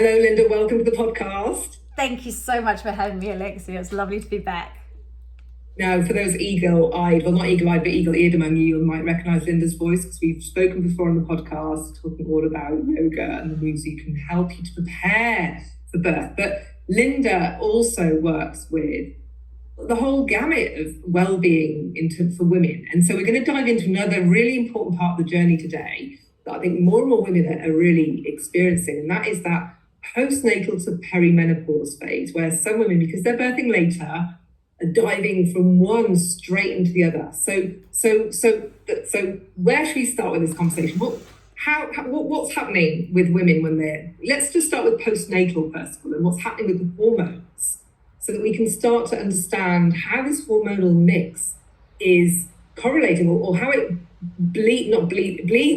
Hello, Linda. Welcome to the podcast. Thank you so much for having me, Alexia. It's lovely to be back. Now, for those eagle-eyed, well, not eagle-eyed, but eagle-eared among you, you might recognize Linda's voice because we've spoken before on the podcast, talking all about yoga and the moves you can help you to prepare for birth. But Linda also works with the whole gamut of well-being for women. And so we're going to dive into another really important part of the journey today that I think more and more women are really experiencing, and that is that post-natal to peri-menopause phase, where some women, because they're birthing later, are diving from one straight into the other. So where should we start with this conversation? What's happening with women when they're, let's just start with post-natal first of all, and what's happening with the hormones, so that we can start to understand how this hormonal mix is correlating, or how it bleeds.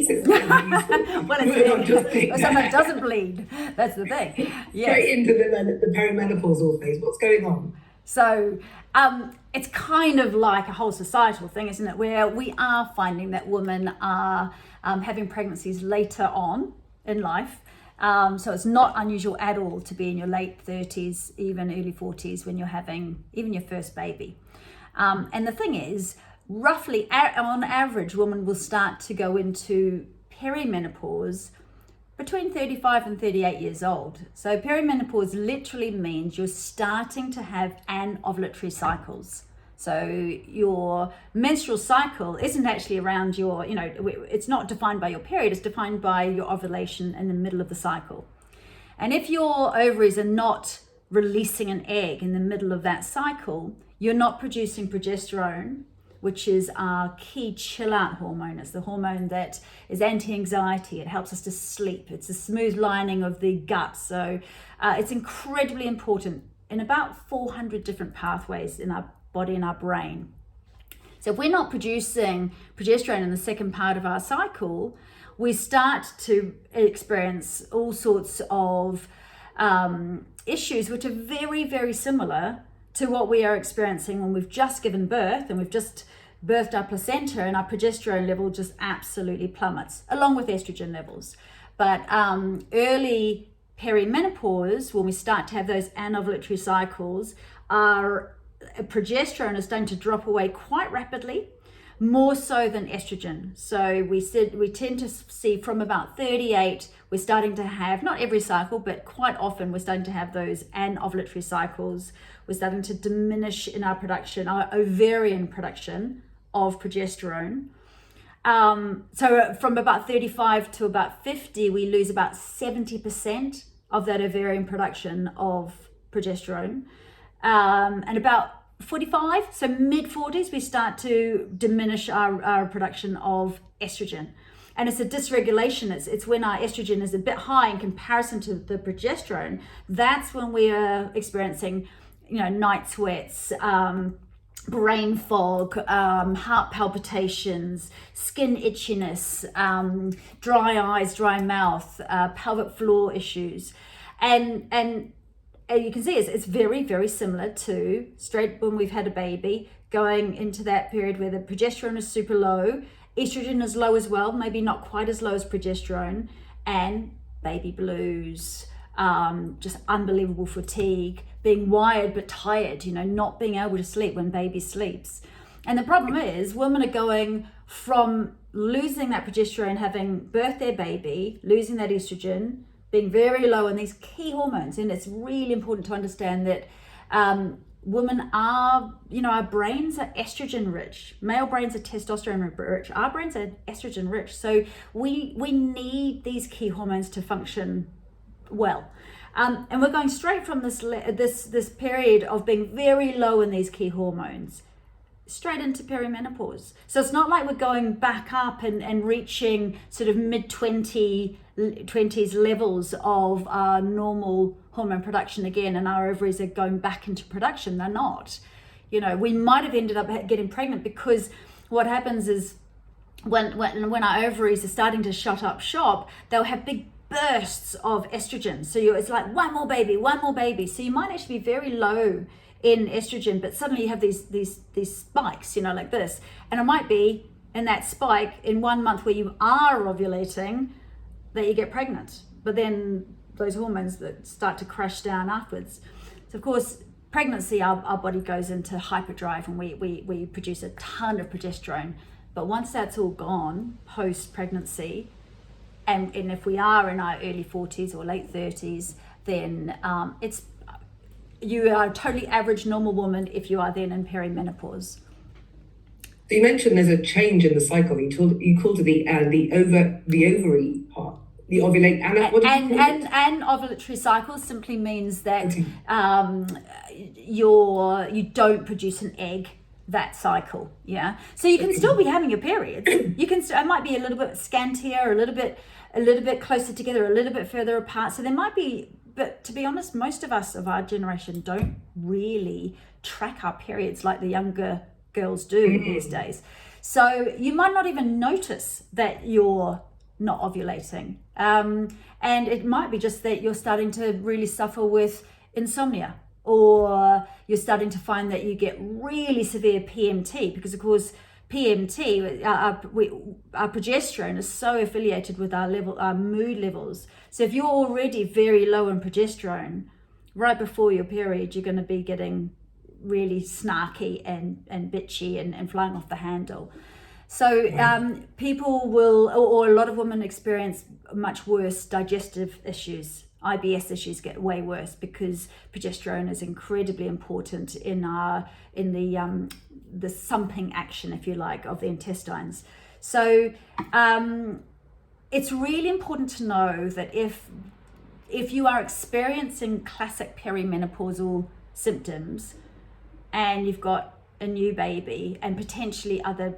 It's Well, it's someone doesn't bleed. That's the thing. Yes. Straight into the perimenopausal phase. What's going on? So it's kind of like a whole societal thing, isn't it? Where we are finding that women are having pregnancies later on in life. So it's not unusual at all to be in your late 30s, even early 40s when you're having even your first baby. And the thing is, roughly on average, women will start to go into perimenopause between 35 and 38 years old. So perimenopause literally means you're starting to have anovulatory cycles. So your menstrual cycle isn't actually around your, it's not defined by your period, it's defined by your ovulation in the middle of the cycle. And if your ovaries are not releasing an egg in the middle of that cycle, you're not producing progesterone, which is our key chill out hormone. It's the hormone that is anti-anxiety. It helps us to sleep. It's a smooth lining of the gut. So it's incredibly important in about 400 different pathways in our body and our brain. So if we're not producing progesterone in the second part of our cycle, we start to experience all sorts of issues which are very, very similar to what we are experiencing when we've just given birth and we've just birthed our placenta, and our progesterone level just absolutely plummets, along with estrogen levels. But early perimenopause, when we start to have those anovulatory cycles, our progesterone is starting to drop away quite rapidly, more so than estrogen. So we tend to see from about 38, we're starting to have, not every cycle, but quite often we're starting to have those anovulatory cycles. We're starting to diminish in our production, our ovarian production of progesterone. So from about 35 to about 50, we lose about 70% of that ovarian production of progesterone. And about 45, so mid 40s, we start to diminish our production of estrogen. And it's a dysregulation. It's when our estrogen is a bit high in comparison to the progesterone. That's when we are experiencing, night sweats, brain fog, heart palpitations, skin itchiness, dry eyes, dry mouth, pelvic floor issues. And you can see it's very, very similar to straight when we've had a baby, going into that period where the progesterone is super low, estrogen is low as well, maybe not quite as low as progesterone, and baby blues, just unbelievable fatigue, being wired but tired, not being able to sleep when baby sleeps. And the problem is women are going from losing that progesterone, having birthed their baby, losing that estrogen, being very low in these key hormones. And it's really important to understand that women are, our brains are estrogen rich. Male brains are testosterone rich. Our brains are estrogen rich. So we need these key hormones to function well. And we're going straight from this period of being very low in these key hormones straight into perimenopause. So it's not like we're going back up and reaching sort of mid-20s levels of normal hormone production again, and our ovaries are going back into production. They're not. We might have ended up getting pregnant, because what happens is when our ovaries are starting to shut up shop, they'll have big bursts of estrogen. So it's like one more baby. So you might actually be very low in estrogen, but suddenly you have these spikes, like this. And it might be in that spike in 1 month where you are ovulating that you get pregnant. But then those hormones that start to crash down afterwards. So of course, pregnancy, our body goes into hyperdrive, and we produce a ton of progesterone. But once that's all gone post-pregnancy, and if we are in our early 40s or late 30s, then you are a totally average normal woman if you are then in peri-menopause. So you mentioned there's a change in the cycle. You called it the ovary part, the ovulate, and ovulatory cycle simply means that you don't produce an egg that cycle. Yeah, so you can still be having your periods. You can it might be a little bit scantier, a little bit closer together, a little bit further apart. So there might be, but to be honest, most of us of our generation don't really track our periods like the younger girls do these days. So you might not even notice that you're not ovulating. And it might be just that you're starting to really suffer with insomnia, or you're starting to find that you get really severe PMT, because of course PMT, our progesterone is so affiliated with our mood levels. So if you're already very low in progesterone, right before your period, you're going to be getting really snarky and bitchy and flying off the handle. So people will, or a lot of women experience much worse digestive issues. IBS issues get way worse because progesterone is incredibly important in the sumping action, if you like, of the intestines. So it's really important to know that if you are experiencing classic perimenopausal symptoms, and you've got a new baby and potentially other,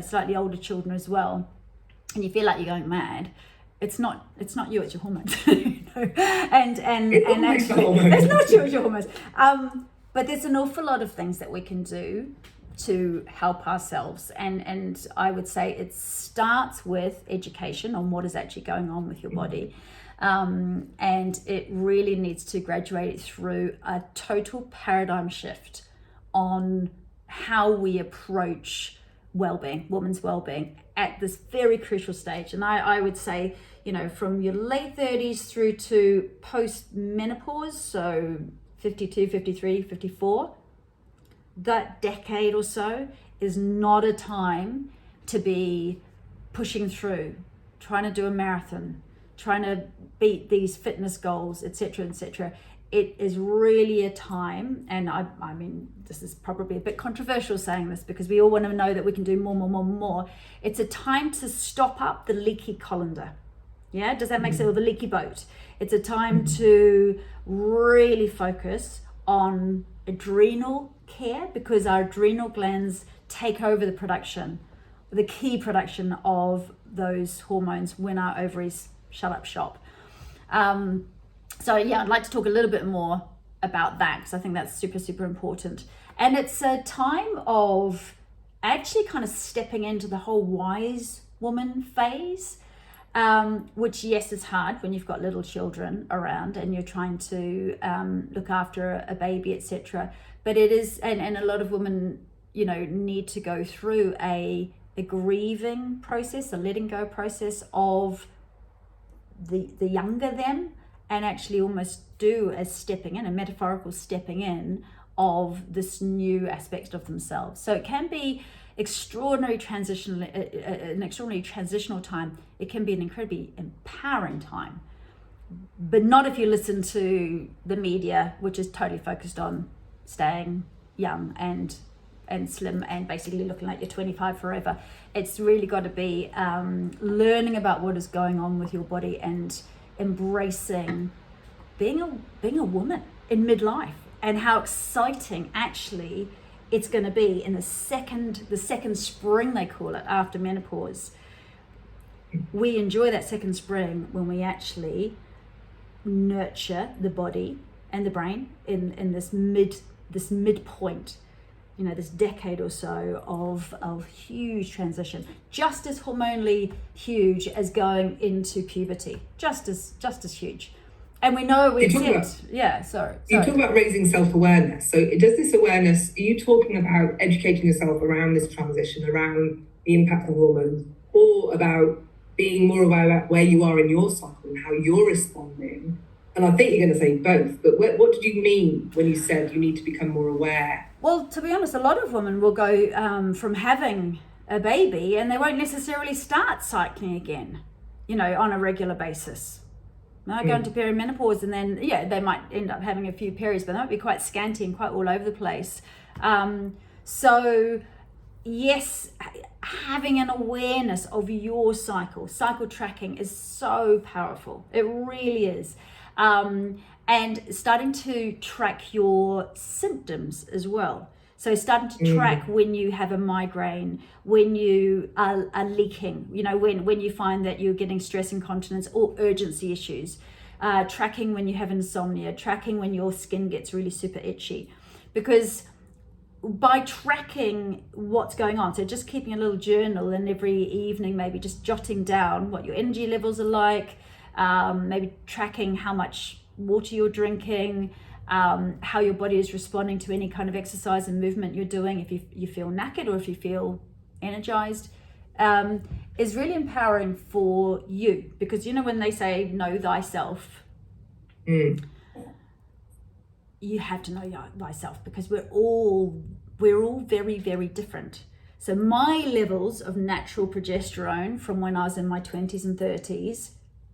slightly older children as well, and you feel like you're going mad, it's not you, it's your hormones. And actually, it's not you, it's your hormones. But there's an awful lot of things that we can do to help ourselves, and I would say it starts with education on what is actually going on with your body. And it really needs to graduate through a total paradigm shift on how we approach well-being, women's well-being at this very crucial stage. And I would say, from your late 30s through to post-menopause, so 52, 53, 54, that decade or so is not a time to be pushing through, trying to do a marathon, trying to beat these fitness goals, etc., etc. It is really a time, and I mean, this is probably a bit controversial saying this because we all want to know that we can do more. It's a time to stop up the leaky colander. Yeah, does that make sense? Or the leaky boat. It's a time to really focus on adrenal care, because our adrenal glands take over the key production of those hormones when our ovaries shut up shop. So yeah, I'd like to talk a little bit more about that because I think that's super, super important. And it's a time of actually kind of stepping into the whole wise woman phase, which yes, is hard when you've got little children around and you're trying to look after a baby, etc. But it is, and a lot of women, need to go through a grieving process, a letting go process of the younger them, and actually almost do a stepping in, a metaphorical stepping in of this new aspect of themselves. So it can be an extraordinary transitional time. It can be an incredibly empowering time, but not if you listen to the media, which is totally focused on staying young and slim and basically looking like you're 25 forever. It's really got to be learning about what is going on with your body and embracing being a woman in midlife, and how exciting actually it's going to be in the second spring, they call it, after menopause. We enjoy that second spring when we actually nurture the body and the brain in this midpoint, this decade or so of huge transition, just as hormonally huge as going into puberty, just as huge. And we know You talk about raising self-awareness. So does this awareness, are you talking about educating yourself around this transition, around the impact of hormones, or about being more aware about where you are in your cycle and how you're responding And I think you're going to say both, but what did you mean when you said you need to become more aware? Well, to be honest, a lot of women will go from having a baby and they won't necessarily start cycling again, on a regular basis. Now go into peri-menopause and then, they might end up having a few periods, but that might be quite scanty and quite all over the place. So yes, having an awareness of your cycle tracking is so powerful. It really is. And starting to track your symptoms as well. So starting to track when you have a migraine, when you are leaking, when you find that you're getting stress incontinence or urgency issues, tracking when you have insomnia, tracking when your skin gets really super itchy. Because by tracking what's going on, so just keeping a little journal and every evening maybe just jotting down what your energy levels are like, maybe tracking how much water you're drinking, how your body is responding to any kind of exercise and movement you're doing, if you feel knackered or if you feel energized, is really empowering for you. Because when they say know thyself, you have to know thyself, because we're all very, very different. So my levels of natural progesterone from when I was in my 20s and 30s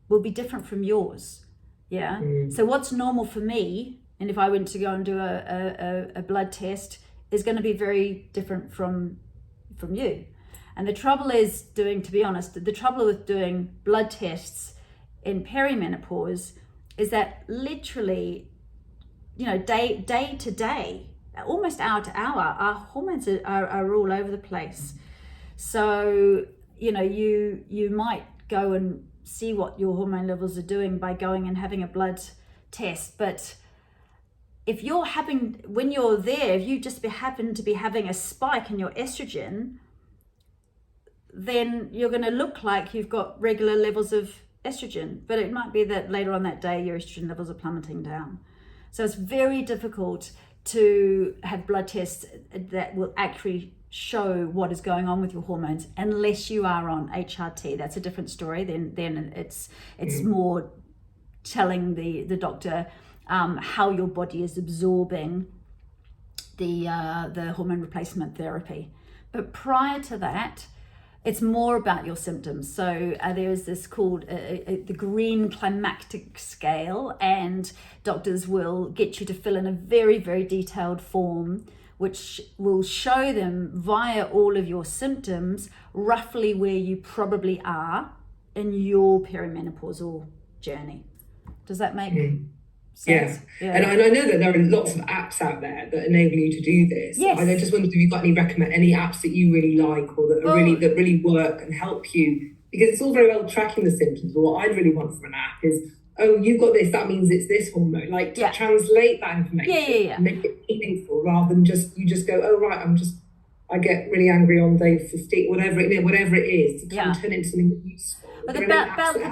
will be different from yours. So what's normal for me, and if I went to go and do a blood test, is going to be very different from you. And the trouble with doing blood tests in perimenopause is that literally, day to day, almost hour to hour, our hormones are all over the place. So, you might go and see what your hormone levels are doing by going and having a blood test. But if when you're there, if you just happen to be having a spike in your estrogen, then you're going to look like you've got regular levels of estrogen, but it might be that later on that day your estrogen levels are plummeting down. So it's very difficult to have blood tests that will actually show what is going on with your hormones unless you are on HRT. That's a different story. Then it's more telling the doctor how your body is absorbing the hormone replacement therapy. But prior to that, it's more about your symptoms. So there's this called the green climactic scale, and doctors will get you to fill in a very, very detailed form which will show them via all of your symptoms roughly where you probably are in your perimenopausal journey. Does that make sense? Yeah. And I know that there are lots of apps out there that enable you to do this. Yes. I just wondered if you've got any apps that you really like, or that really work and help you, because it's all very well tracking the symptoms, but what I'd really want from an app is, oh, you've got this, that means it's this hormone. Like, to translate that information, and make it meaningful, rather than you just go, oh right, I get really angry on day 15, whatever it is, to turn it into something useful. But the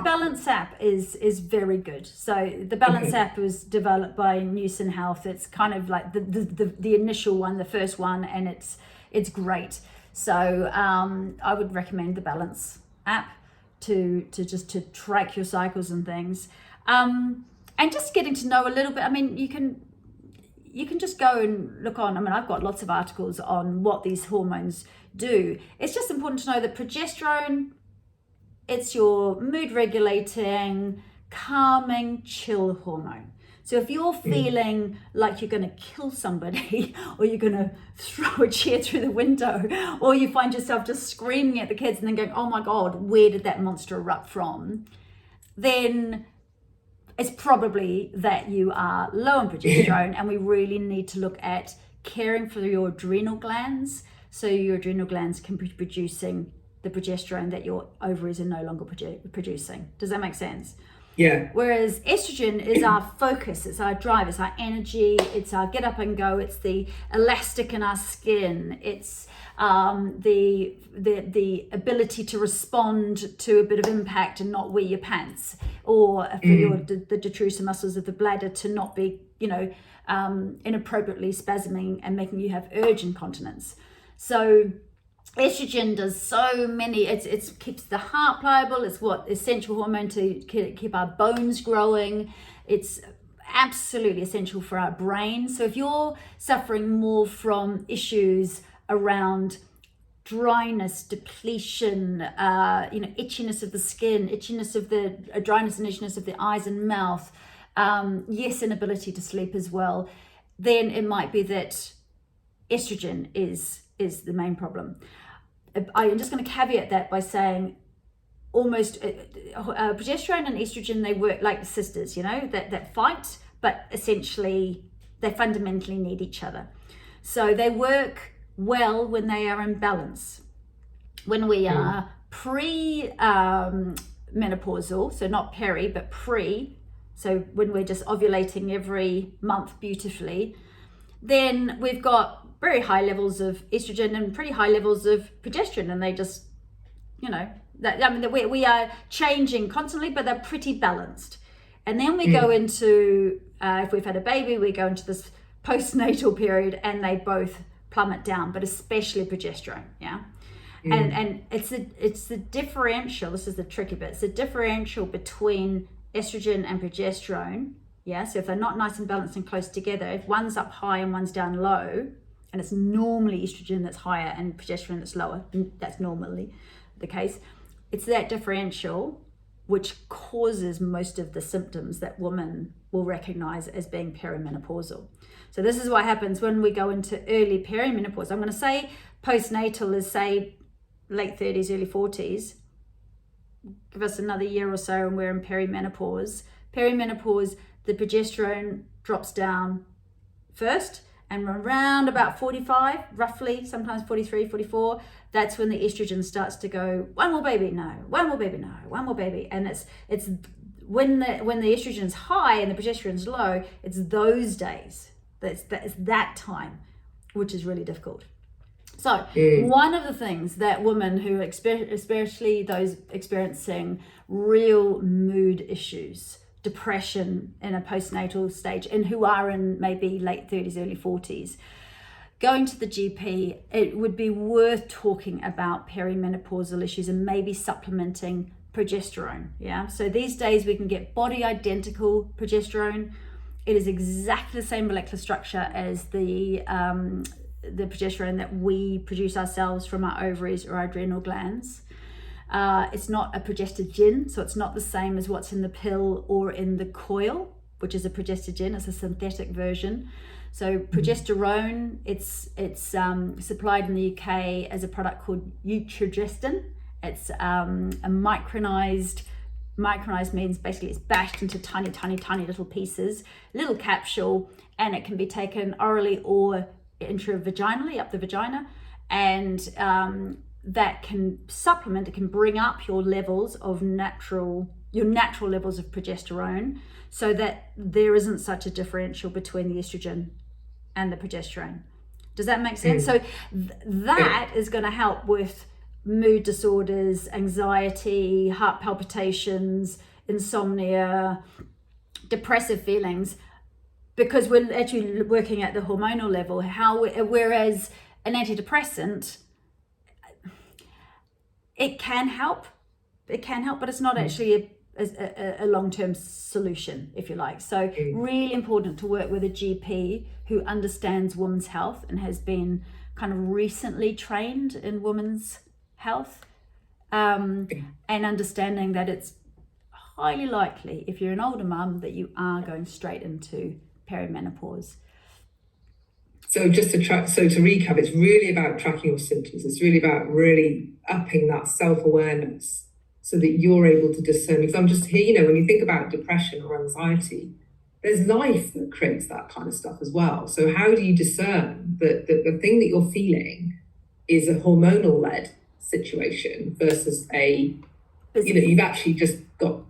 Balance app is very good. So the Balance app was developed by Newson Health. It's kind of like the initial one, the first one, and it's great. So I would recommend the Balance app to track your cycles and things, and just getting to know a little bit. I mean, you can just go and look on. I mean, I've got lots of articles on what these hormones do. It's just important to know that progesterone, it's your mood regulating, calming, chill hormone. So if you're feeling like you're going to kill somebody, or you're going to throw a chair through the window, or you find yourself just screaming at the kids and then going, oh my God, where did that monster erupt from? Then it's probably that you are low on progesterone, and we really need to look at caring for your adrenal glands, so your adrenal glands can be producing the progesterone that your ovaries are no longer producing. Does that make sense? Yeah. Whereas estrogen is our focus, it's our drive, it's our energy, it's our get up and go, it's the elastic in our skin, it's the ability to respond to a bit of impact and not wear your pants, or for the detrusor muscles of the bladder to not be, inappropriately spasming and making you have urge incontinence. So estrogen does so many. It keeps the heart pliable. It's what essential hormone to keep our bones growing. It's absolutely essential for our brain. So if you're suffering more from issues around dryness, depletion, itchiness of the skin, dryness and itchiness of the eyes and mouth, inability to sleep as well, then it might be that estrogen is the main problem. I'm just going to caveat that by saying almost progesterone and estrogen, they work like sisters, that fight, but essentially they fundamentally need each other. So they work well when they are in balance. When we are pre-menopausal, so not peri, but pre, so when we're just ovulating every month beautifully, then we've got very high levels of estrogen and pretty high levels of progesterone, and they just, we are changing constantly, but they're pretty balanced. And then we go into, if we've had a baby, we go into this post-natal period, and they both plummet down, but especially progesterone, and it's the differential. This is the tricky bit. It's the differential between estrogen and progesterone. So if they're not nice and balanced and close together, if one's up high and one's down low, and it's normally estrogen that's higher and progesterone that's lower, that's normally the case, it's that differential which causes most of the symptoms that women will recognize as being perimenopausal. So this is what happens when we go into early perimenopause. I'm going to say postnatal is, say, late 30s, early 40s. Give us another year or so and we're in perimenopause. Perimenopause, the progesterone drops down first, and around about 45, roughly, sometimes 43, 44, that's when the estrogen starts to go, one more baby, no, one more baby, no, one more baby. And it's when the estrogen's high and the progesterone's low, it's those days, it's that time, which is really difficult. So one of the things that women who, especially those experiencing real mood issues, depression in a postnatal stage, and who are in maybe late 30s, early 40s, going to the GP, it would be worth talking about perimenopausal issues and maybe supplementing progesterone. So these days we can get body identical progesterone. It is exactly the same molecular structure as the progesterone that we produce ourselves from our ovaries or our adrenal glands. It's not a progestogen, so it's not the same as what's in the pill or in the coil, which is a progestogen. It's a synthetic version. So progesterone, it's supplied in the UK as a product called Eutrogestin. It's a micronized means basically it's bashed into tiny little pieces, little capsule, and it can be taken orally or intravaginally up the vagina, and that can supplement, it can bring up your natural levels of progesterone, so that there isn't such a differential between the estrogen and the progesterone. Does that make sense? So that is going to help with mood disorders, anxiety, heart palpitations, insomnia, depressive feelings, because we're actually working at the hormonal level. Whereas an antidepressant, it can help, but it's not actually a long-term solution, if you like. So really important to work with a GP who understands women's health and has been kind of recently trained in women's health, and understanding that it's highly likely, if you're an older mum, that you are going straight into perimenopause. So to recap, it's really about tracking your symptoms. It's really about really upping that self-awareness so that you're able to discern. Because I'm just here, when you think about depression or anxiety, there's life that creates that kind of stuff as well. So how do you discern that the thing that you're feeling is a hormonal-led situation versus you've actually just got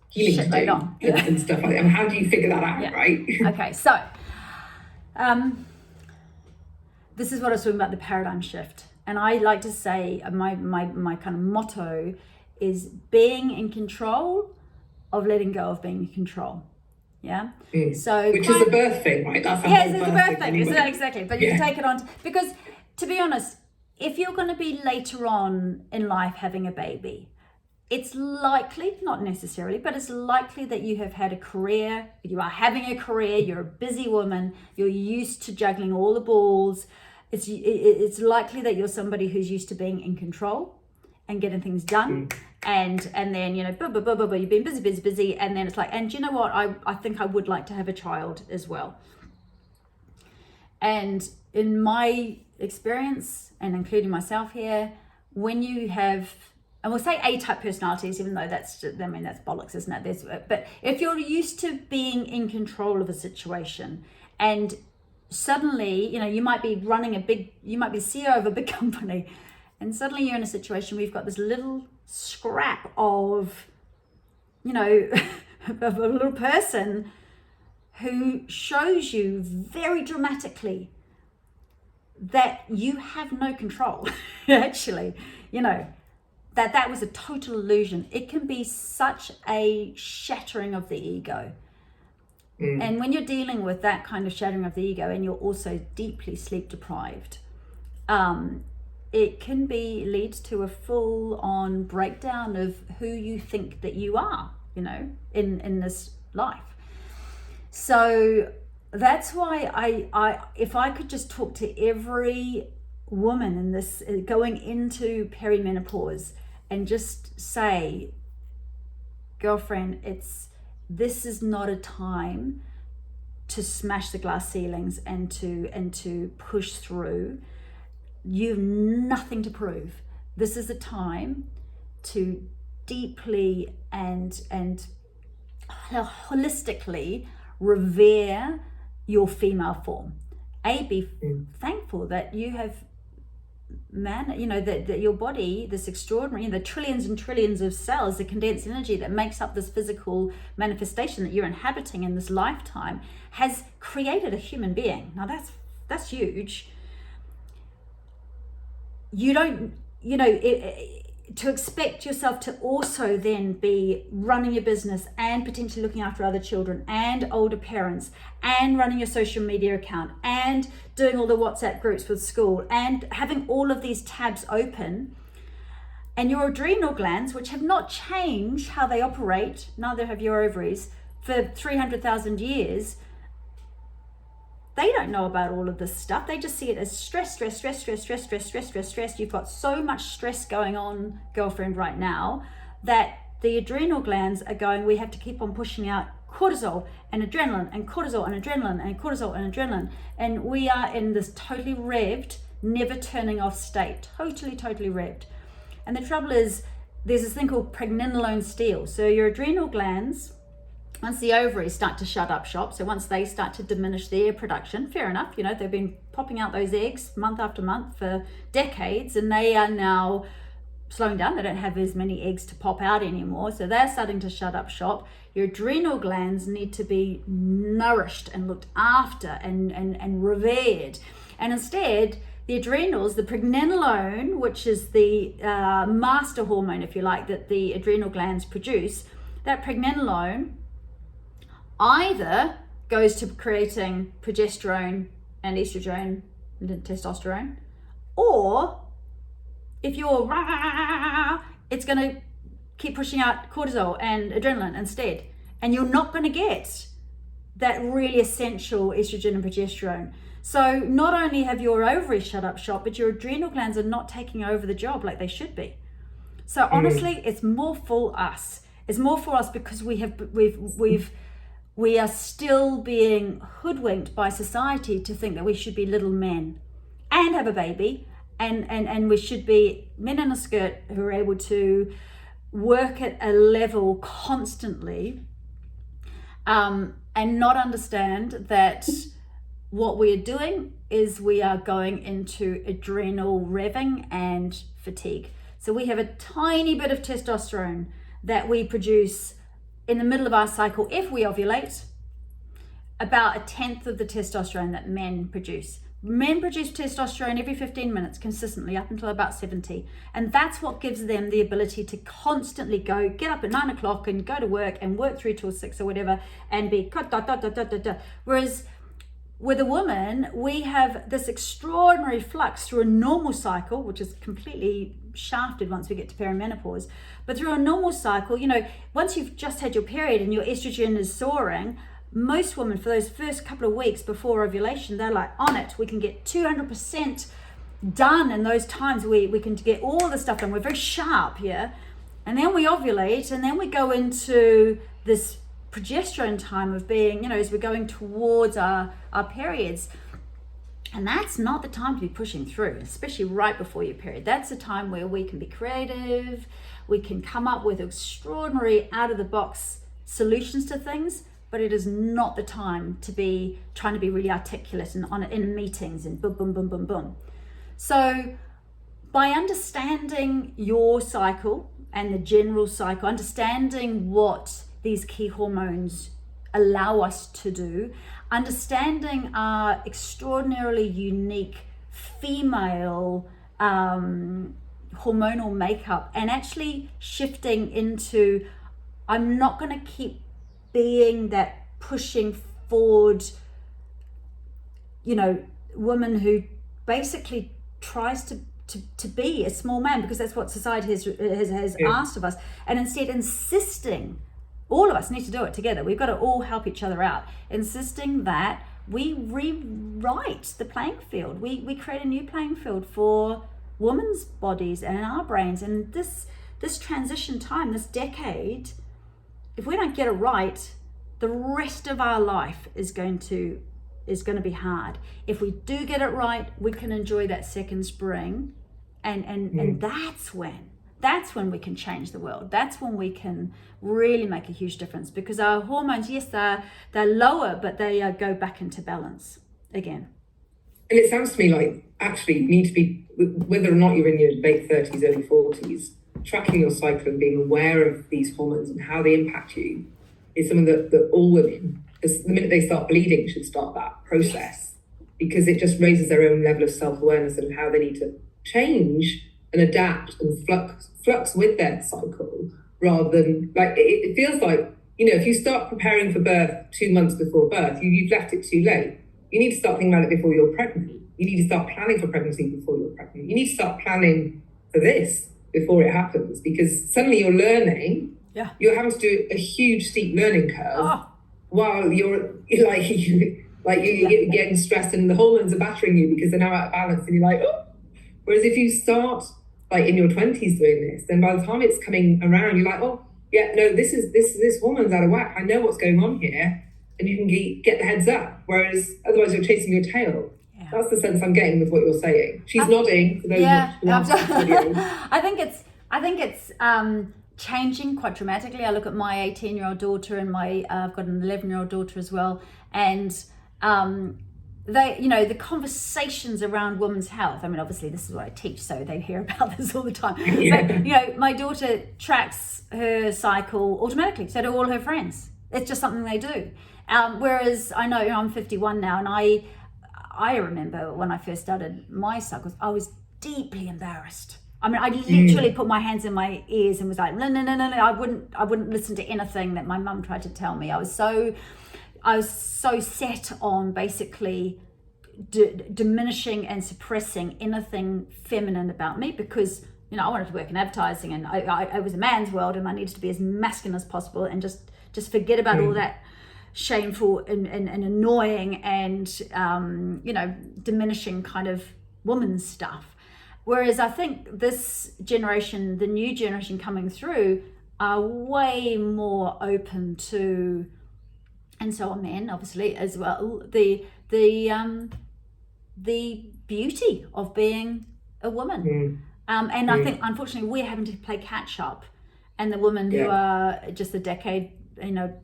healing to do and stuff like that? How do you figure that out, right? Okay, so this is what I was talking about, the paradigm shift. And I like to say my kind of motto is being in control of letting go of being in control. So which is the birth thing, right? That's it's the birth thing. Anyway. Exactly. But you take it on because, to be honest, if you're going to be later on in life having a baby, it's likely, not necessarily, but it's likely that you have had a career, you are having a career, you're a busy woman, you're used to juggling all the balls. It's likely that you're somebody who's used to being in control and getting things done. And then, you know, you've been busy. And then it's like, and you know what? I think I would like to have a child as well. And in my experience, and including myself here, when you have, and we'll say A-type personalities, even though that's bollocks, isn't it? But if you're used to being in control of a situation, and suddenly, you know, you might be CEO of a big company, and suddenly you're in a situation where you've got this little scrap of, you know, of a little person who shows you very dramatically that you have no control. Actually, you know, that was a total illusion. It can be such a shattering of the ego. And when you're dealing with that kind of shattering of the ego, and you're also deeply sleep deprived, it can lead to a full-on breakdown of who you think that you are, you know, in this life. So that's why I if I could just talk to every woman in this going into perimenopause and just say, girlfriend, this is not a time to smash the glass ceilings and to push through. You've nothing to prove. This is a time to deeply and holistically revere your female form. Be thankful that you have that your body, this extraordinary, the trillions and trillions of cells, the condensed energy that makes up this physical manifestation that you're inhabiting in this lifetime, has created a human being. Now that's huge. You don't, to expect yourself to also then be running your business and potentially looking after other children and older parents and running your social media account and doing all the WhatsApp groups with school and having all of these tabs open, and your adrenal glands, which have not changed how they operate, neither have your ovaries, for 300,000 years, they don't know about all of this stuff. They just see it as stress. You've got so much stress going on, girlfriend, right now, that the adrenal glands are going, we have to keep on pushing out cortisol and adrenaline and cortisol and adrenaline and cortisol and adrenaline. And we are in this totally revved, never turning off state. Totally revved. And the trouble is, there's this thing called pregnenolone steal. So your adrenal glands, once the ovaries start to shut up shop, so once they start to diminish their production, fair enough, they've been popping out those eggs month after month for decades, and they are now slowing down. They don't have as many eggs to pop out anymore, so they're starting to shut up shop. Your adrenal glands need to be nourished and looked after and revered. And instead, the adrenals, the pregnenolone, which is the master hormone, if you like, that the adrenal glands produce, that pregnenolone either goes to creating progesterone and estrogen and testosterone, or if you're it's going to keep pushing out cortisol and adrenaline instead, and you're not going to get that really essential estrogen and progesterone. So not only have your ovaries shut up shop, but your adrenal glands are not taking over the job like they should be. So honestly, it's more for us. It's more for us because we are still being hoodwinked by society to think that we should be little men and have a baby, and we should be men in a skirt who are able to work at a level constantly, and not understand that what we are doing is we are going into adrenal revving and fatigue. So we have a tiny bit of testosterone that we produce in the middle of our cycle if we ovulate, about 1/10 of the testosterone that men produce. Men produce testosterone every 15 minutes consistently up until about 70. And that's what gives them the ability to constantly get up at 9 o'clock and go to work and work through till 6 or whatever and be Whereas with a woman, we have this extraordinary flux through a normal cycle, which is completely shafted once we get to perimenopause. But through a normal cycle, once you've just had your period and your estrogen is soaring, most women for those first couple of weeks before ovulation, they're like on it. We can get 200% done in those times. We can get all the stuff done. We're very sharp, yeah? And then we ovulate, and then we go into this progesterone time of being, as we're going towards our periods. And that's not the time to be pushing through, especially right before your period. That's a time where we can be creative, we can come up with extraordinary out-of-the-box solutions to things, but it is not the time to be trying to be really articulate and in meetings and boom, boom, boom, boom, boom. So by understanding your cycle and the general cycle, understanding what these key hormones allow us to do, understanding our extraordinarily unique female hormonal makeup, and actually shifting into, I'm not going to keep being that pushing forward, woman who basically tries to be a small man because that's what society has asked of us, and instead insisting, all of us need to do it together. We've got to all help each other out, insisting that we rewrite the playing field. We create a new playing field for women's bodies and our brains. And this transition time, this decade, if we don't get it right, the rest of our life is going to be hard. If we do get it right, we can enjoy that second spring, and that's when we can change the world. That's when we can really make a huge difference, because our hormones, yes, they're lower, but they go back into balance again. And it sounds to me like actually you need to be, whether or not you're in your late 30s, early 40s, tracking your cycle and being aware of these hormones and how they impact you is something that all women, the minute they start bleeding, should start that process, because it just raises their own level of self-awareness and how they need to change and adapt and flux with their cycle, rather than, like, it feels like, if you start preparing for birth 2 months before birth, you've left it too late. You need to start thinking about it before you're pregnant. You need to start planning for pregnancy before you're pregnant. You need to start planning for this before it happens, because suddenly you're learning. Yeah. You're having to do a huge steep learning curve while you're getting stressed and the hormones are battering you because they're now out of balance, and you're like, oh. Whereas if you start like in your 20s doing this, then by the time it's coming around, you're like, oh yeah, no, this hormone's out of whack. I know what's going on here, and you can get the heads up. Whereas otherwise you're chasing your tail. Yeah. That's the sense I'm getting with what you're saying. She's nodding for those watching the video. I think it's changing quite dramatically. I look at my 18-year-old daughter and I've got an 11-year-old daughter as well, and the conversations around women's health. I mean, obviously this is what I teach, so they hear about this all the time. Yeah. But my daughter tracks her cycle automatically, so do all her friends. It's just something they do. Whereas I know, I'm 51 now, and I remember when I first started my cycles, I was deeply embarrassed. I mean, I literally put my hands in my ears and was like, no. I wouldn't listen to anything that my mum tried to tell me. I was so set on basically diminishing and suppressing anything feminine about me, because I wanted to work in advertising, and I was a man's world, and I needed to be as masculine as possible, and just forget about all that shameful and annoying and diminishing kind of woman's stuff. Whereas I think this generation, the new generation coming through, are way more open to, and so are men obviously as well, the beauty of being a woman. And I think unfortunately we're having to play catch up, and the women who are just a decade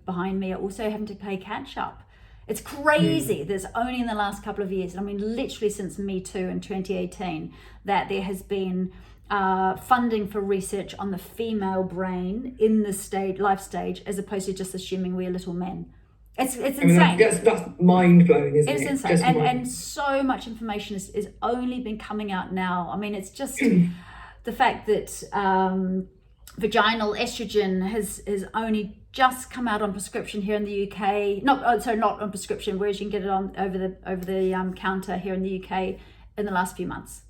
behind me are also having to play catch up. It's crazy. There's only in the last couple of years, I mean literally since Me Too in 2018, that there has been funding for research on the female brain in the life stage, as opposed to just assuming we're little men. It's insane. That's mind-blowing, isn't it? It's insane. And so much information is only been coming out now. I mean, it's just the fact that vaginal estrogen has only just come out on prescription here in the UK. Not on prescription, whereas you can get it on over the counter here in the UK in the last few months.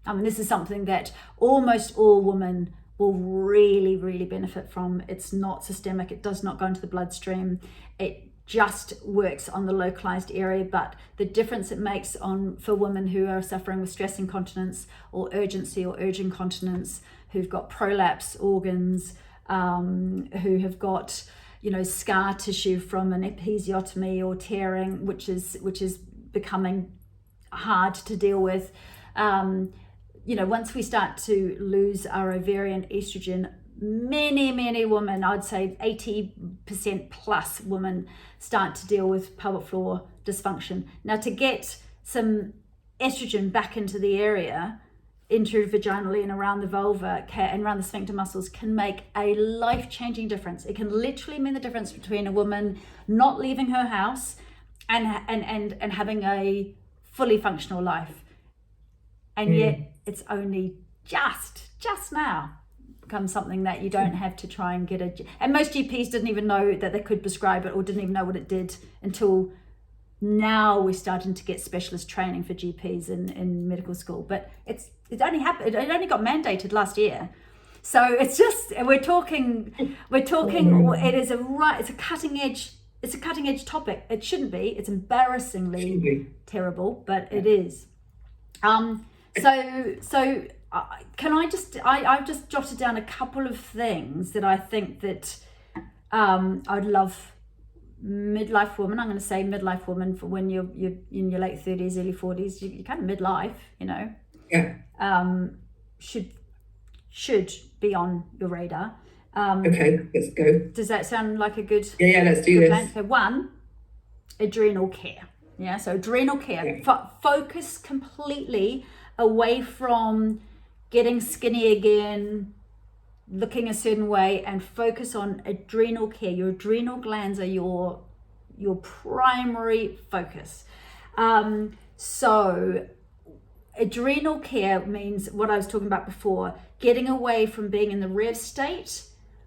I mean, this is something that almost all women will really, really benefit from. It's not systemic. It does not go into the bloodstream. It just works on the localized area, but the difference it makes for women who are suffering with stress incontinence or urgency or urge incontinence, who've got prolapse organs, who have got, scar tissue from an episiotomy or tearing, which is becoming hard to deal with. Once we start to lose our ovarian estrogen, many women, I'd say 80% plus women, start to deal with pelvic floor dysfunction. Now, to get some estrogen back into the area, intravaginally and around the vulva and around the sphincter muscles, can make a life-changing difference. It can literally mean the difference between a woman not leaving her house and having a fully functional life. And yet it's only just now become something that you don't have to try and get and most GPs didn't even know that they could prescribe it, or didn't even know what it did, until now we're starting to get specialist training for GPs in medical school. But it only happened, it only got mandated last year. So it's just, we're talking it's a cutting edge topic. It shouldn't be. It's embarrassingly terrible, but it is. I've just jotted down a couple of things that I think that I'd love midlife women. I'm going to say midlife women, for when you're in your late 30s, early 40s, you're kind of midlife, Yeah. Should be on your radar. Okay, let's go. Does that sound like a good? Yeah, let's do this. Plan? So, one, adrenal care. Yeah, so adrenal care. Yeah. Focus completely away from getting skinny again, looking a certain way, and focus on adrenal care. Your adrenal glands are your primary focus. So adrenal care means what I was talking about before, getting away from being in the rev state,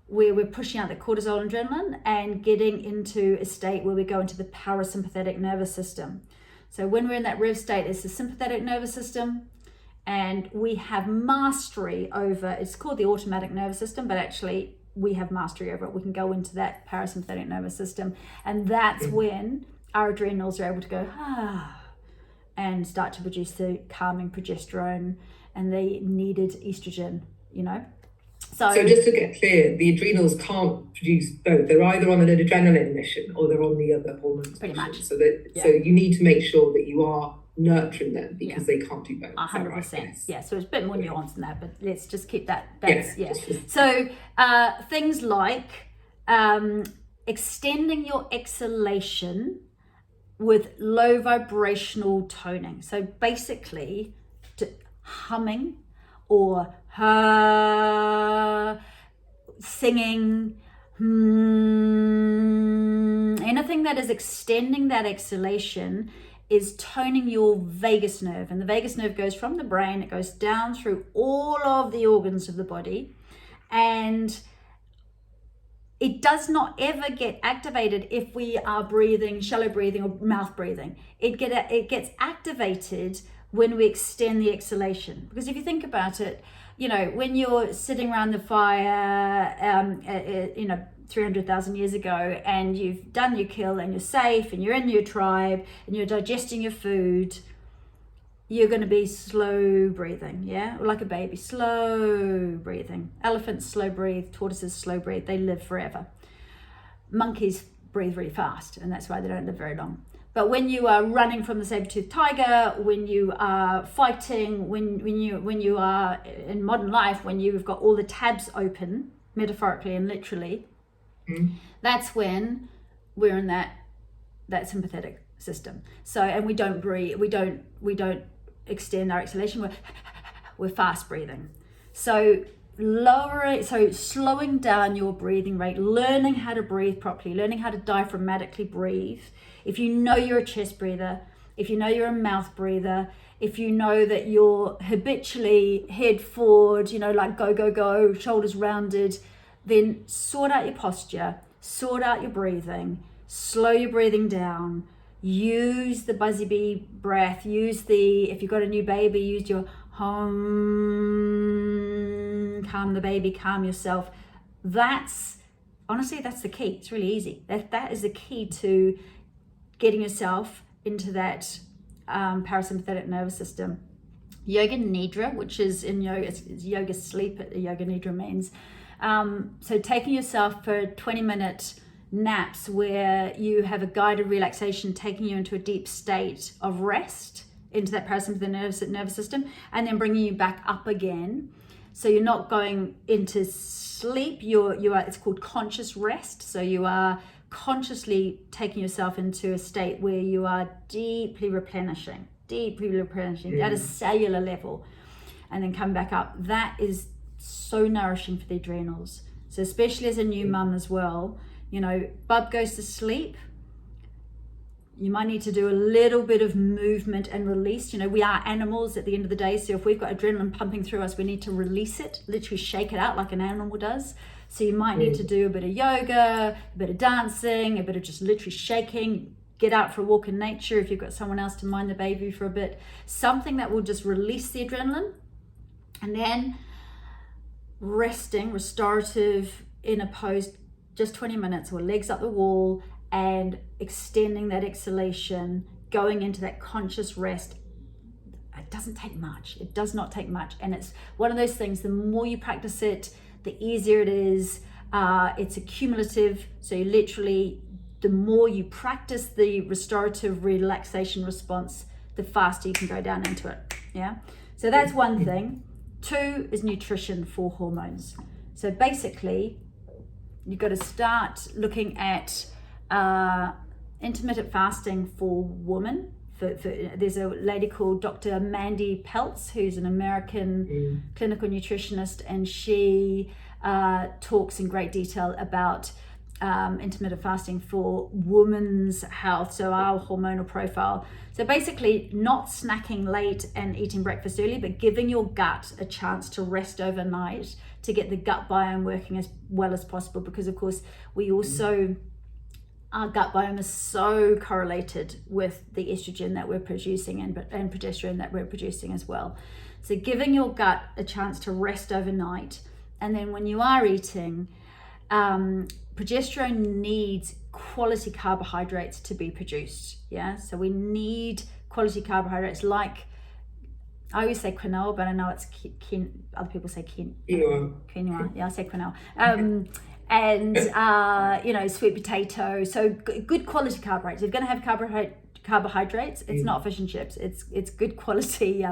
where we're pushing out the cortisol and adrenaline, and getting into a state where we go into the parasympathetic nervous system. So when we're in that rev state, it's the sympathetic nervous system, and we have mastery over, it's called the automatic nervous system, but actually we have mastery over it. We can go into that parasympathetic nervous system, and that's when our adrenals are able to go, and start to produce the calming progesterone and the needed estrogen, So just to get clear, the adrenals can't produce both. They're either on an adrenaline mission or they're on the other hormones. Pretty much. So you need to make sure that you are nurturing them, because they can't do both. 100%. Right? Yeah, so it's a bit more nuanced than that, but let's just keep that. So things like extending your exhalation with low vibrational toning. So basically, humming or singing, anything that is extending that exhalation is toning your vagus nerve. And the vagus nerve goes from the brain, it goes down through all of the organs of the body, and it does not ever get activated if we are breathing, shallow breathing or mouth breathing. It gets activated when we extend the exhalation. Because if you think about it, when you're sitting around the fire, 300,000 years ago, and you've done your kill and you're safe and you're in your tribe and you're digesting your food, you're going to be slow breathing, like a baby, slow breathing. Elephants slow breathe, tortoises slow breathe, they live forever. Monkeys breathe really fast, and that's why they don't live very long. But when you are running from the saber-toothed tiger, when you are fighting, when you are in modern life, when you've got all the tabs open, metaphorically and literally, that's when we're in that sympathetic system. So, and we don't breathe, we don't extend our exhalation, we're fast breathing. So slowing down your breathing rate, learning how to breathe properly, learning how to diaphragmatically breathe. If you know you're a chest breather, if you know you're a mouth breather, if you know that you're habitually head forward, like go, shoulders rounded, then sort out your posture, sort out your breathing, slow your breathing down, use the buzzy bee breath, if you've got a new baby, use your hum, calm the baby, calm yourself. Honestly, that's the key. It's really easy. That is the key to getting yourself into that parasympathetic nervous system. Yoga Nidra, which is in yoga, it's yoga sleep, Yoga Nidra means. So taking yourself for 20-minute naps where you have a guided relaxation taking you into a deep state of rest, into that parasympathetic nervous system, and then bringing you back up again. So you're not going into sleep, it's called conscious rest. So you are consciously taking yourself into a state where you are deeply replenishing at a cellular level, and then come back up. That is so nourishing for the adrenals. So especially as a new mum as well, bub goes to sleep, you might need to do a little bit of movement and release. We are animals at the end of the day, so if we've got adrenaline pumping through us, we need to release it, literally shake it out like an animal does. So you might need to do a bit of yoga, a bit of dancing, a bit of just literally shaking, get out for a walk in nature if you've got someone else to mind the baby for a bit, something that will just release the adrenaline. And then resting, restorative in a pose, just 20 minutes, or legs up the wall, and extending that exhalation, going into that conscious rest. It doesn't take much. It does not take much. And it's one of those things, the more you practice it, the easier it is. It's accumulative. So you literally, the more you practice the restorative relaxation response, the faster you can go down into it. Yeah. So that's one thing. 2 is nutrition for hormones. So basically, you've got to start looking at intermittent fasting for women. There's a lady called Dr. Mandy Peltz, who's an American clinical nutritionist, and she talks in great detail about intermittent fasting for women's health, so our hormonal profile. So basically, not snacking late and eating breakfast early, but giving your gut a chance to rest overnight to get the gut biome working as well as possible, because of course our gut biome is so correlated with the estrogen that we're producing and progesterone that we're producing as well. So giving your gut a chance to rest overnight, and then when you are eating, progesterone needs quality carbohydrates to be produced. Yeah, so we need quality carbohydrates, like I always say quinoa, but I know it's other people say quinoa. Yeah, I say quinoa. And sweet potato. So good quality carbohydrates. If you're going to have carbohydrates, it's not fish and chips. It's good quality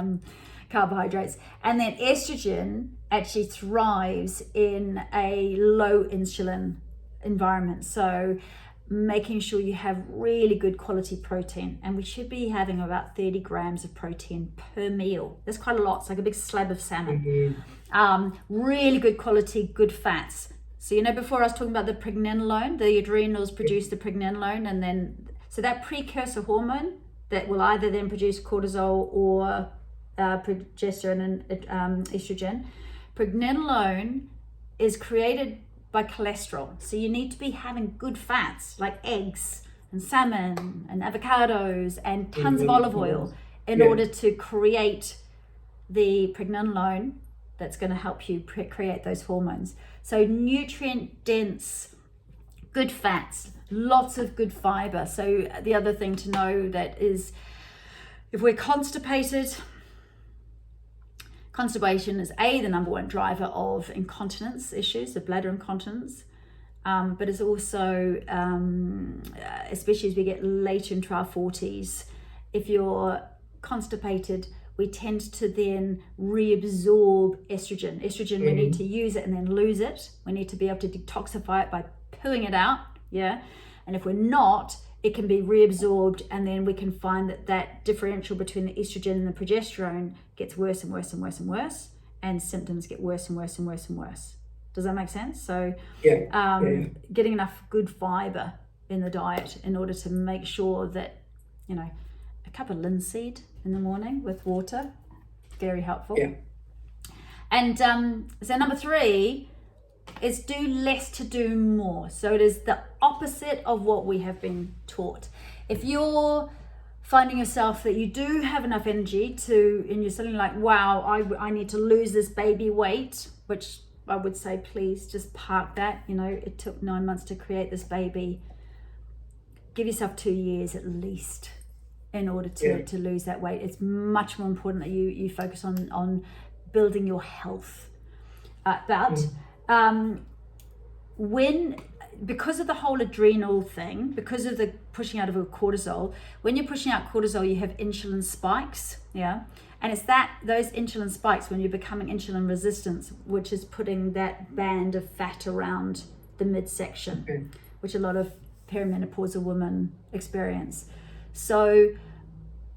carbohydrates. And then estrogen actually thrives in a low insulin environment. So making sure you have really good quality protein, and we should be having about 30 grams of protein per meal. That's quite a lot. It's like a big slab of salmon. Really good quality, good fats. So before I was talking about the pregnenolone, the adrenals produce the pregnenolone, and then so that precursor hormone that will either then produce cortisol or progesterone and estrogen. Pregnenolone is created by cholesterol. So you need to be having good fats like eggs and salmon and avocados and tons of olive oil in order to create the pregnenolone that's going to help you create those hormones. So nutrient dense, good fats, lots of good fiber. So the other thing to know that is, if we're constipated, constipation is the number one driver of incontinence issues, of bladder incontinence, but it's also, especially as we get later into our 40s, if you're constipated, we tend to then reabsorb estrogen. We need to use it and then lose it. We need to be able to detoxify it by pooing it out, yeah? And if we're not, it can be reabsorbed, and then we can find that differential between the estrogen and the progesterone gets worse and worse and worse and worse, and symptoms get worse and worse and worse and worse. Does that make sense? So getting enough good fiber in the diet in order to make sure that, a cup of linseed in the morning with water, very helpful. And so number 3, It's do less to do more. So it is the opposite of what we have been taught. If you're finding yourself that you do have enough energy and you're suddenly like, wow, I need to lose this baby weight, which I would say, please just park that. It took 9 months to create this baby. Give yourself 2 years at least in order to lose that weight. It's much more important that you focus on building your health. Because of the whole adrenal thing, because of the pushing out of cortisol, when you're pushing out cortisol, you have insulin spikes, and it's those insulin spikes when you're becoming insulin resistant, which is putting that band of fat around the midsection, which a lot of perimenopausal women experience. So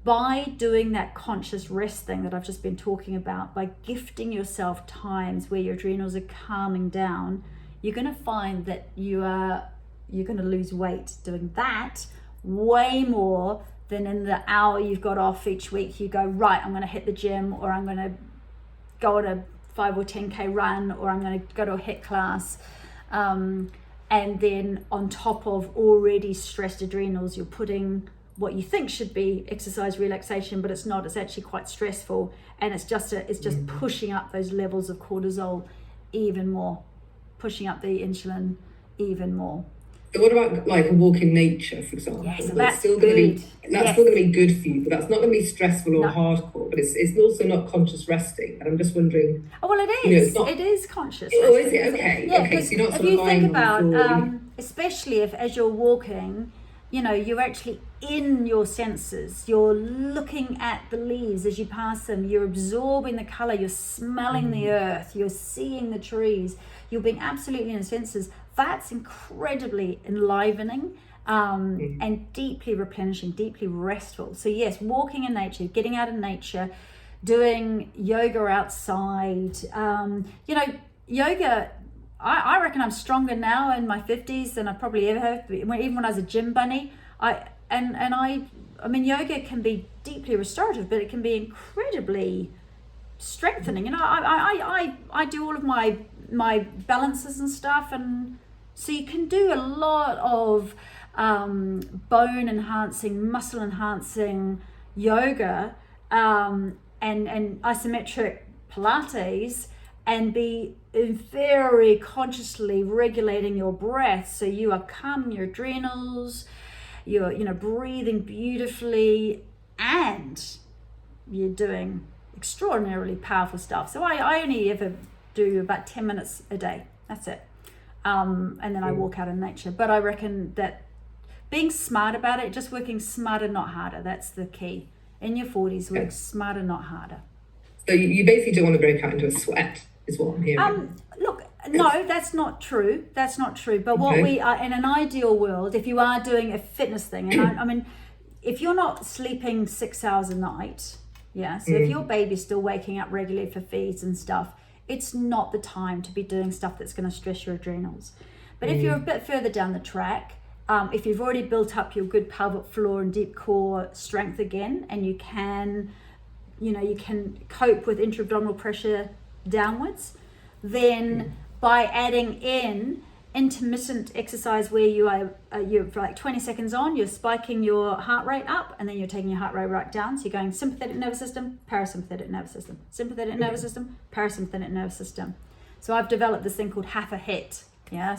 by doing that conscious rest thing that I've just been talking about, by gifting yourself times where your adrenals are calming down, you're going to find that you're going to lose weight doing that way more than in the hour you've got off each week. You go, right, I'm going to hit the gym, or I'm going to go on a 5 or 10K run, or I'm going to go to a HIIT class. And then on top of already stressed adrenals, you're putting what you think should be exercise relaxation, but it's not. It's actually quite stressful, and it's just pushing up those levels of cortisol even more, pushing up the insulin even more. So what about like a walk in nature, for example? Yes, so that's still going to be good for you, but that's not going to be stressful or hardcore. But it's also not conscious resting. And I'm just wondering. Oh well, it is. It is conscious. Oh, is it? Okay. Yeah, okay. So you're not if sort of you think lying about, on the floor, especially if as you're walking, you're actually in your senses. You're looking at the leaves as you pass them. You're absorbing the color. You're smelling the earth. You're seeing the trees. You're being absolutely in the senses. That's incredibly enlivening and deeply replenishing, deeply restful. So yes, walking in nature, getting out in nature, doing yoga outside. Yoga, I reckon I'm stronger now in my 50s than I probably ever have. Even when I was a gym bunny, I mean, yoga can be deeply restorative, but it can be incredibly strengthening. I do all of my balances and stuff, and so you can do a lot of bone enhancing, muscle enhancing yoga and isometric Pilates, and be very consciously regulating your breath, so you are calming your adrenals, you're breathing beautifully, and you're doing extraordinarily powerful stuff. So I only ever do about 10 minutes a day. That's it. And then I walk out in nature. But I reckon that being smart about it, just working smarter, not harder, that's the key. In your 40s, work smarter, not harder. So you basically don't want to break out into a sweat, is what I'm hearing. Look, no, that's not true. That's not true. But what we are, in an ideal world, if you are doing a fitness thing, and I mean, if you're not sleeping 6 hours a night, so if your baby's still waking up regularly for feeds and stuff, it's not the time to be doing stuff that's going to stress your adrenals. But if you're a bit further down the track, if you've already built up your good pelvic floor and deep core strength again, and you can cope with intra-abdominal pressure downwards, then by adding in intermittent exercise where you're for like 20 seconds on, you're spiking your heart rate up, and then you're taking your heart rate right down. So you're going sympathetic nervous system, parasympathetic nervous system, sympathetic nervous system, parasympathetic nervous system. So I've developed this thing called half a hit.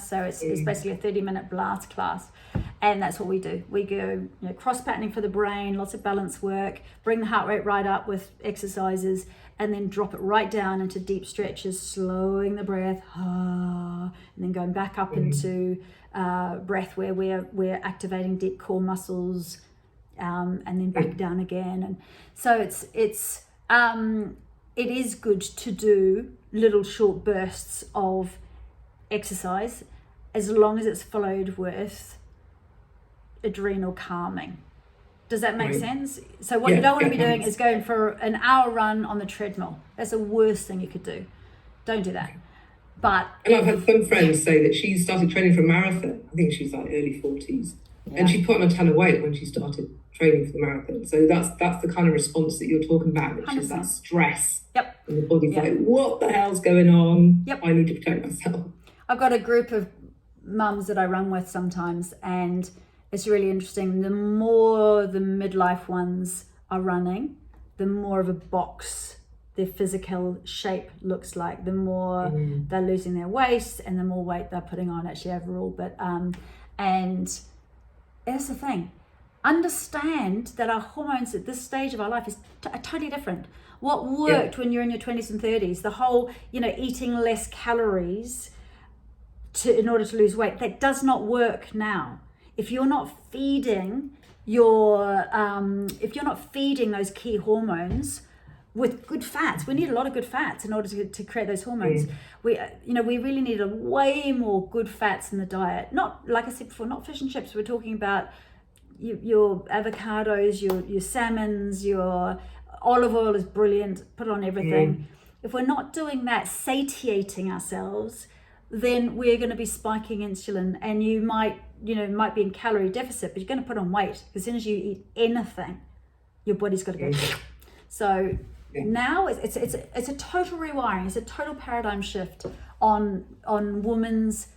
So it's basically a 30-minute blast class, and that's what we do. We go cross patterning for the brain, lots of balance work, bring the heart rate right up with exercises, and then drop it right down into deep stretches, slowing the breath, and then going back up into breath where we're activating deep core muscles, and then back down again. And so it is good to do little short bursts of exercise as long as it's followed with adrenal calming. Does that make sense? So what you don't want to be doing is going for an hour run on the treadmill. That's the worst thing you could do. Don't do that. But and I've had some friends say that she started training for a marathon. I think she was like early 40s, and she put on a ton of weight when she started training for the marathon. So that's the kind of response that you're talking about, which 100%. Is that stress. And the body's like, what the hell's going on? I need to protect myself. I've got a group of mums that I run with sometimes, and it's really interesting. The more the midlife ones are running, the more of a box their physical shape looks like, the more they're losing their waist and the more weight they're putting on actually overall. But and here's the thing, understand that our hormones at this stage of our life is totally different. What worked when you're in your 20s and 30s, the whole, eating less calories in order to lose weight, that does not work now. If you're not feeding those key hormones with good fats, we need a lot of good fats in order to create those hormones. We really need way more good fats in the diet. Not, like I said before, not fish and chips. We're talking about your avocados, your salmons, your olive oil is brilliant. Put it on everything. If we're not doing that, satiating ourselves, then we're going to be spiking insulin, and you might be in calorie deficit, but you're going to put on weight. As soon as you eat anything, your body's got to go. So now it's a total rewiring. It's a total paradigm shift on women's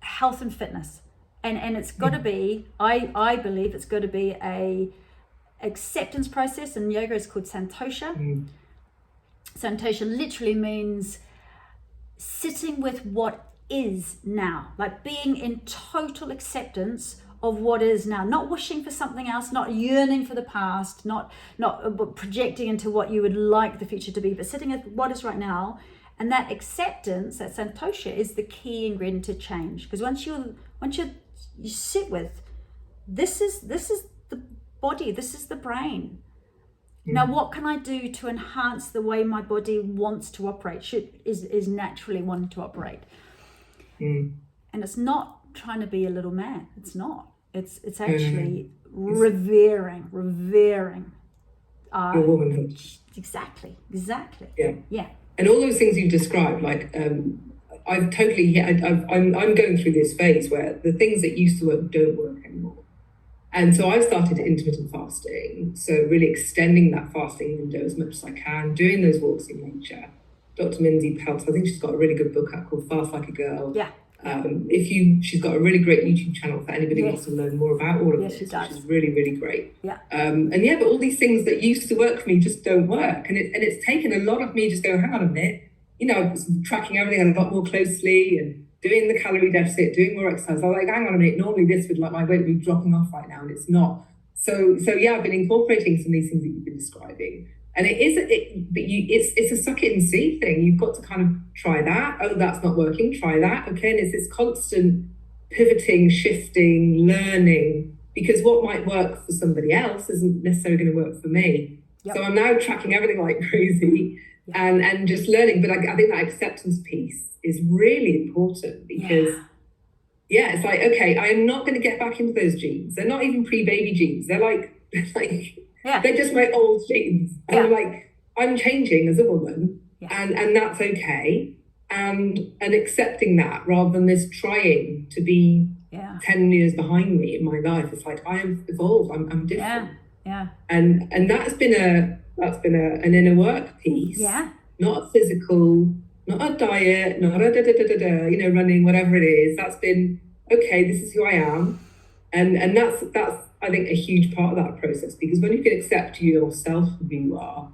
health and fitness, and it's got to be. I believe it's got to be a acceptance process. In yoga, it's called santosha. Santosha literally means sitting with what is now, like being in total acceptance of what is now, not wishing for something else, not yearning for the past, not projecting into what you would like the future to be, but sitting at what is right now. And that acceptance, that santosha, is the key ingredient to change. Because once you sit with this is the body, this is the brain. Now, what can I do to enhance the way my body wants to operate, is naturally wanting to operate? And it's not trying to be a little man. It's not. It's actually revering your womanhood. Exactly. Yeah. And all those things you described, like I'm going through this phase where the things that used to work don't work anymore. And so I've started intermittent fasting, so really extending that fasting window as much as I can, doing those walks in nature. Dr. Mindy Peltz, I think she's got a really good book out called Fast Like a Girl. Yeah. She's got a really great YouTube channel for anybody who wants to learn more about all of this, which is really, really great. Yeah. But all these things that used to work for me just don't work. And it's taken a lot of me just going, hang on a minute, tracking everything a lot more closely and doing the calorie deficit, doing more exercise. I'm like, hang on a minute, normally this would, like, my weight would be dropping off right now, and it's not. So I've been incorporating some of these things that you've been describing. And it's a suck it and see thing. You've got to kind of try that. Oh, that's not working. Try that. Okay, and it's this constant pivoting, shifting, learning, because what might work for somebody else isn't necessarily going to work for me. Yep. So I'm now tracking everything like crazy and just learning. But I think that acceptance piece is really important, because it's like, okay, I am not going to get back into those jeans. They're not even pre-baby jeans. They're like they're just my old jeans. And I'm changing as a woman, and that's okay. And accepting that, rather than this trying to be 10 years behind me in my life. It's like, I am evolved. I'm different. And that's been an inner work piece. Not a physical, not a diet, not a running, whatever it is. That's been, okay, this is who I am. And that's I think a huge part of that process, because when you can accept yourself for who you are,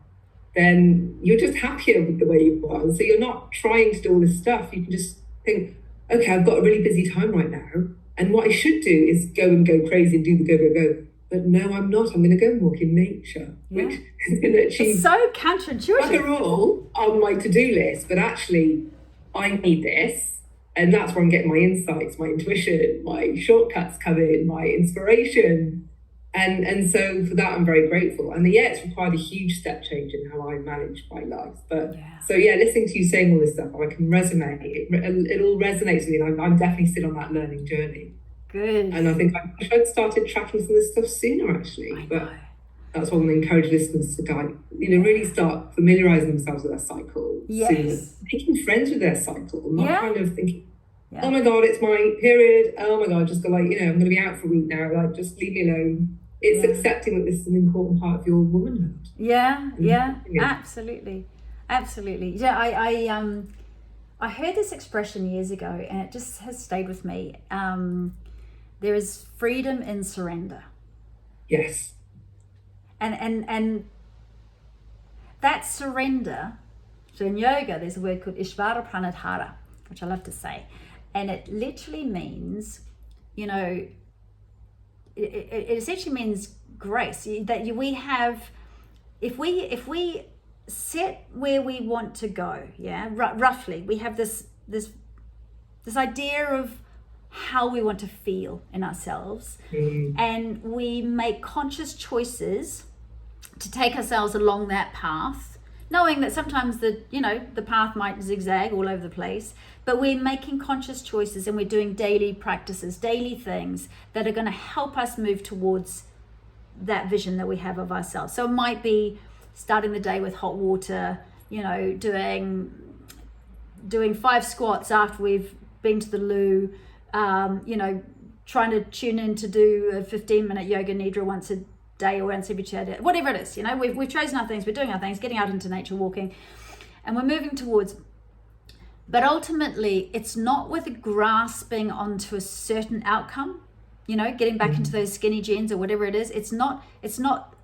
then you're just happier with the way you are. And so you're not trying to do all this stuff. You can just think, okay, I've got a really busy time right now, and what I should do is go crazy and do the go. But no, I'm not. I'm going to go and walk in nature, which is going to achieve. It's so counterintuitive. All on my to-do list, but actually, I need this, and that's where I'm getting my insights, my intuition, my shortcuts come in, my inspiration, and so for that I'm very grateful. And it's required a huge step change in how I manage my life. But listening to you saying all this stuff, I can resonate. It all resonates with me, and I'm definitely still on that learning journey. Good. And I think I wish I'd started tracking some of this stuff sooner, actually. But that's what I'm going to encourage listeners to really start familiarising themselves with their cycle sooner. Making friends with their cycle, not kind of thinking, oh my God, it's my period. Oh my God, just go I'm going to be out for a week now. Like, just leave me alone. It's accepting that this is an important part of your womanhood. I heard this expression years ago, and it just has stayed with me. There is freedom in surrender. Yes. And that surrender, so in yoga, there's a word called Ishvara Pranadhara, which I love to say. And it literally means, you know, it essentially means grace. That we have, if we set where we want to go, yeah, roughly, we have this idea of how we want to feel in ourselves, and we make conscious choices to take ourselves along that path, knowing that sometimes the path might zigzag all over the place, but we're making conscious choices, and we're doing daily practices, daily things that are going to help us move towards that vision that we have of ourselves. So it might be starting the day with hot water, you know, doing 5 squats after we've been to the loo, you know, trying to tune in to do a 15-minute yoga nidra once a day or once every 2 days, whatever it is. You know, we've chosen our things, we're doing our things, getting out into nature, walking, and we're moving towards. But ultimately, it's not with grasping onto a certain outcome, you know, getting back into those skinny jeans or whatever it is. It's not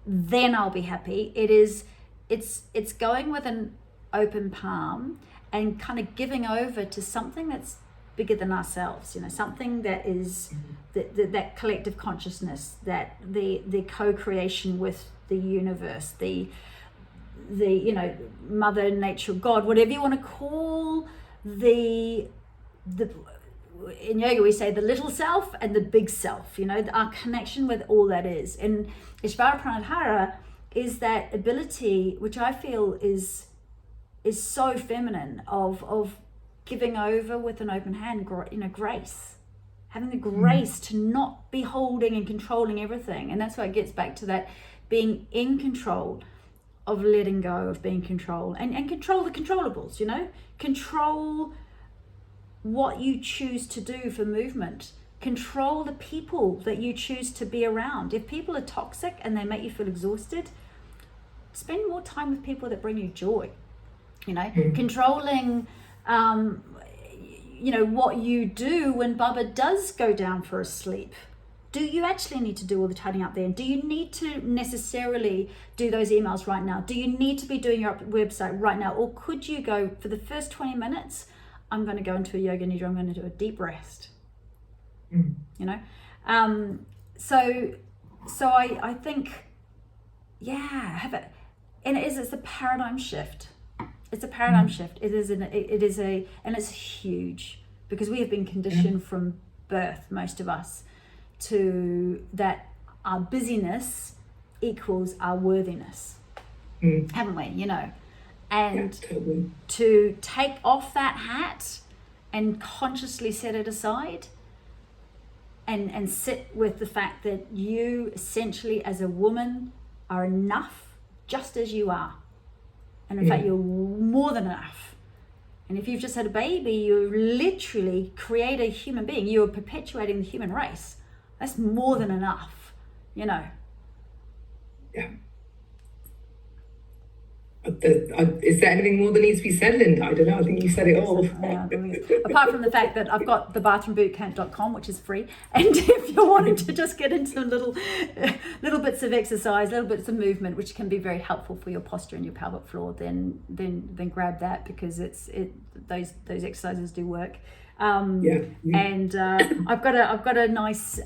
then I'll be happy. It's going with an open palm and kind of giving over to something that's bigger than ourselves, you know, something that is that collective consciousness, that the co-creation with the universe, the you know, Mother Nature, God, whatever you want to call the in yoga we say the little self and the big self, you know, our connection with all that is. And Ishvara Pranadhara is that ability, which I feel is so feminine, of giving over with an open hand, you know, grace, having the grace to not be holding and controlling everything. And that's why it gets back to that being in control, of letting go of being controlled, and control the controllables, you know, control what you choose to do for movement, control the people that you choose to be around. If people are toxic and they make you feel exhausted, spend more time with people that bring you joy, you know, controlling you know, what you do when Bubba does go down for a sleep. Do you actually need to do all the tidying up there? And do you need to necessarily do those emails right now? Do you need to be doing your website right now? Or could you go, for the first 20 minutes, I'm going to go into a yoga nidra, I'm going to do a deep rest. You know? So I think, yeah, have it. And it's a paradigm shift. It's a paradigm shift. It is and it's huge, because we have been conditioned from birth, most of us, to that our busyness equals our worthiness, haven't we? You know, and totally. To take off that hat and consciously set it aside, and sit with the fact that you essentially as a woman are enough just as you are. And in fact, you're more than enough. And if you've just had a baby, you literally create a human being. You're perpetuating the human race. That's more than enough, you know. Yeah. Is there anything more that needs to be said, Linda? I don't know. I think you said it all. Yeah, apart from the fact that I've got the bathroombootcamp.com, which is free. And if you're wanting to just get into little bits of exercise, little bits of movement, which can be very helpful for your posture and your pelvic floor, then grab that, because those exercises do work. And I've got a nice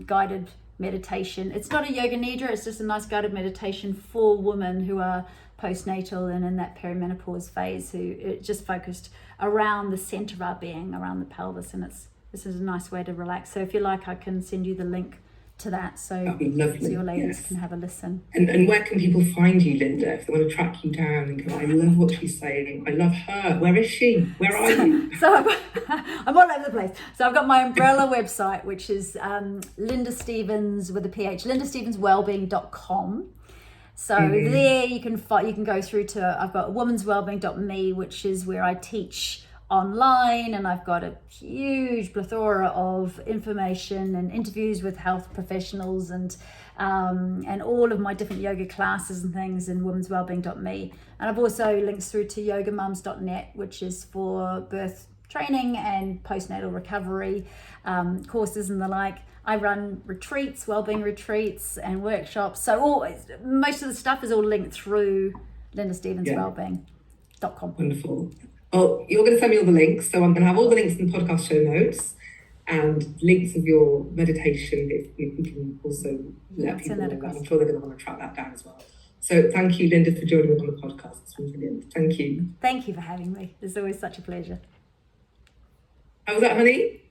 guided meditation. It's not a yoga nidra, it's just a nice guided meditation for women who are post-natal and in that peri-menopause phase, who it just focused around the center of our being, around the pelvis, and this is a nice way to relax. So if you like, I can send you the link to that, so your ladies can have a listen. And where can people find you, Linda, if they want to track you down and go, I love what she's saying, I love her, where is she, where are you? So I'm all over the place. So I've got my umbrella website, which is Linda Stevens with a PH, lindastevenswellbeing.com. So there you can go through to, I've got womanswellbeing.me, which is where I teach online, and I've got a huge plethora of information and interviews with health professionals, and all of my different yoga classes and things in womenswellbeing.me. And I've also links through to yogamums.net, which is for birth training and postnatal recovery courses and the like. I run retreats, wellbeing retreats and workshops. So most of the stuff is all linked through lindastevenswellbeing.com. Wonderful. Well, you're going to send me all the links, so I'm going to have all the links in the podcast show notes and links of your meditation if we can also let people know that. I'm sure they're going to want to track that down as well. So thank you, Linda, for joining me on the podcast. It's been brilliant. Thank you. Thank you for having me. It's always such a pleasure. How was that, honey?